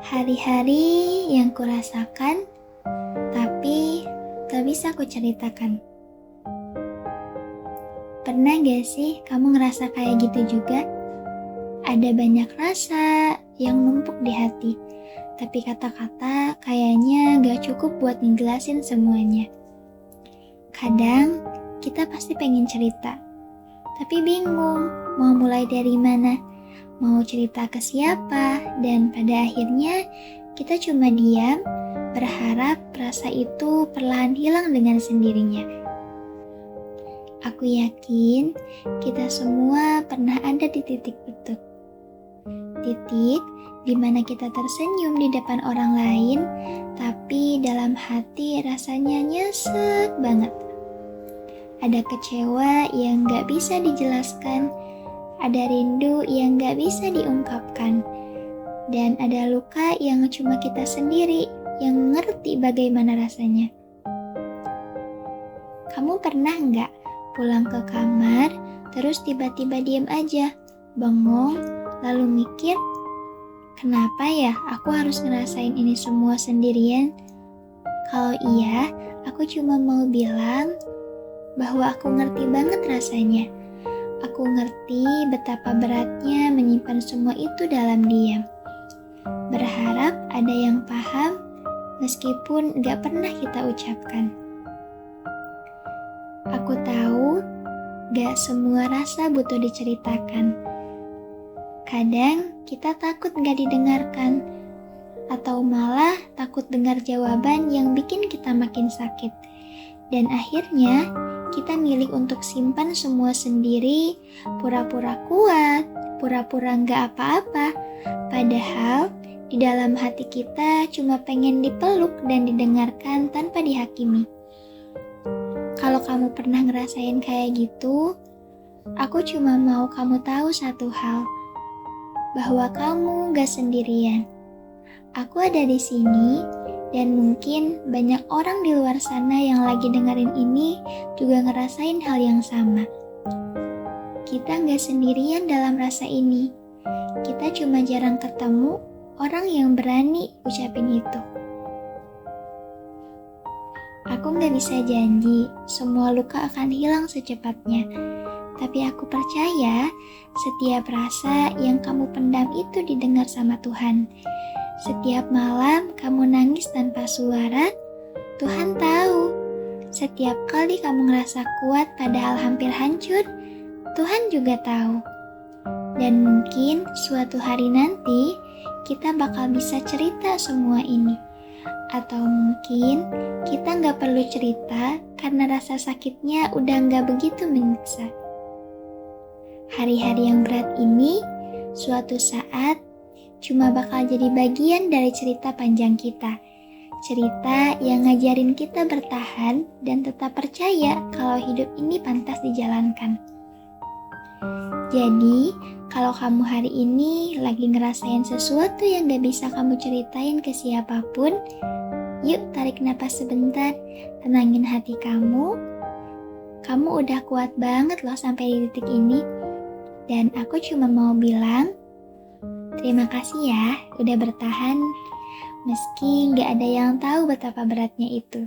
Hari-hari yang kurasakan, tapi tak bisa kuceritakan. Pernah gak sih kamu ngerasa kayak gitu juga? Ada banyak rasa yang numpuk di hati, tapi kata-kata kayaknya gak cukup buat ngejelasin semuanya. Kadang kita pasti pengen cerita, tapi bingung mau mulai dari mana, mau cerita ke siapa, dan pada akhirnya kita cuma diam, berharap rasa itu perlahan hilang dengan sendirinya. Aku yakin kita semua pernah ada di titik itu. Titik di mana kita tersenyum di depan orang lain, tapi dalam hati rasanya nyesek banget. Ada kecewa yang gak bisa dijelaskan, ada rindu yang gak bisa diungkapkan, dan ada luka yang cuma kita sendiri yang ngerti bagaimana rasanya. Kamu pernah gak pulang ke kamar, terus tiba-tiba diam aja, bengong, lalu mikir, kenapa ya aku harus ngerasain ini semua sendirian? Kalau iya, aku cuma mau bilang bahwa aku ngerti banget rasanya. Aku ngerti betapa beratnya menyimpan semua itu dalam diam. Berharap ada yang paham, meskipun gak pernah kita ucapkan. Aku tahu gak semua rasa butuh diceritakan. Kadang kita takut gak didengarkan, atau malah takut dengar jawaban yang bikin kita makin sakit. Dan akhirnya kita milih untuk simpan semua sendiri, pura-pura kuat, pura-pura gak apa-apa. Padahal di dalam hati kita cuma pengen dipeluk dan didengarkan tanpa dihakimi. Kalau kamu pernah ngerasain kayak gitu, aku cuma mau kamu tahu satu hal, bahwa kamu gak sendirian. Aku ada di sini, dan mungkin banyak orang di luar sana yang lagi dengerin ini juga ngerasain hal yang sama. Kita gak sendirian dalam rasa ini. Kita cuma jarang ketemu orang yang berani ucapin itu. Aku gak bisa janji semua luka akan hilang secepatnya. Tapi aku percaya setiap rasa yang kamu pendam itu didengar sama Tuhan. Setiap malam kamu nangis tanpa suara, Tuhan tahu. Setiap kali kamu ngerasa kuat padahal hampir hancur, Tuhan juga tahu. Dan mungkin suatu hari nanti kita bakal bisa cerita semua ini. Atau mungkin kita gak perlu cerita karena rasa sakitnya udah gak begitu menyiksa. Hari-hari yang berat ini suatu saat cuma bakal jadi bagian dari cerita panjang kita. Cerita yang ngajarin kita bertahan dan tetap percaya kalau hidup ini pantas dijalankan. Jadi, kalau kamu hari ini lagi ngerasain sesuatu yang gak bisa kamu ceritain ke siapapun, yuk tarik napas sebentar, tenangin hati kamu. Kamu udah kuat banget loh sampai di titik ini. Dan aku cuma mau bilang, terima kasih ya udah bertahan, meski gak ada yang tahu betapa beratnya itu.